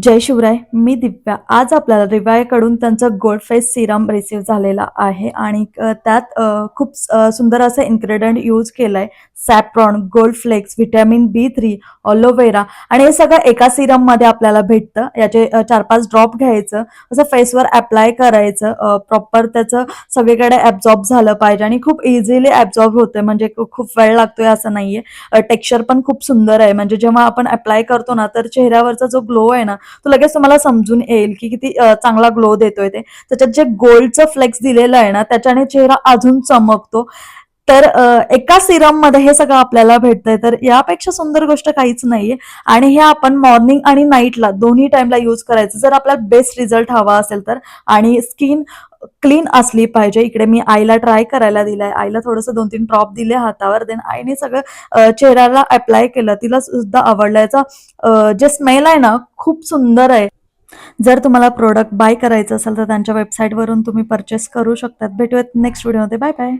जय शिवराय. मी दिव्या. आज आपल्याला रिवायाकडून त्यांचं गोल्ड फेस सिरम रिसीव्ह झालेला आहे आणि त्यात खूप सुंदर असं इन्ग्रेडियंट यूज केलंय. Saffron, gold flakes, vitamin B3, aloe vera आणि हे सगळं एका सिरममध्ये आपल्याला भेटतं. याचे 4-5 ड्रॉप घ्यायचं, असं फेसवर अप्लाय करायचं. प्रॉपर त्याचं सगळीकडे ॲब्झॉर्ब झालं पाहिजे आणि खूप इझिली ॲब्झॉर्ब होतंय, म्हणजे खूप वेळ लागतोय असं नाहीये. टेक्स्चर पण खूप सुंदर आहे, म्हणजे जेव्हा आपण अप्लाय करतो ना, तर चेहऱ्यावरचा जो ग्लो आहे ना, तो लगेच तुम्हाला समजून येईल की किती चांगला ग्लो देतोय ते. त्याच्यात जे गोल्डचं फ्लेक्स दिलेलं आहे ना, त्याच्याने चेहरा अजून चमकतो. तर एका सिरममध्ये हे सगळं आपल्याला भेटतंय, तर यापेक्षा सुंदर गोष्ट काहीच नाहीये. आणि हे आपण मॉर्निंग आणि नाईटला दोन्ही टाइमला यूज करायचं, जर आपल्याला बेस्ट रिझल्ट हवा असेल तर. आणि स्किन क्लीन असली पाहिजे. इकडे मी आईला ट्राय करायला दिलाय. आईला थोडंसं 2-3 ड्रॉप दिले हातावर, देन आईने सगळं चेहऱ्याला अप्लाय केलं. तिला सुद्धा आवडलं. याचा जे स्मेल आहे ना, खूप सुंदर आहे. जर तुम्हाला प्रोडक्ट बाय करायचं असेल तर त्यांच्या वेबसाईटवरून तुम्ही परचेस करू शकतात. भेटूयात नेक्स्ट व्हिडिओमध्ये. Bye bye.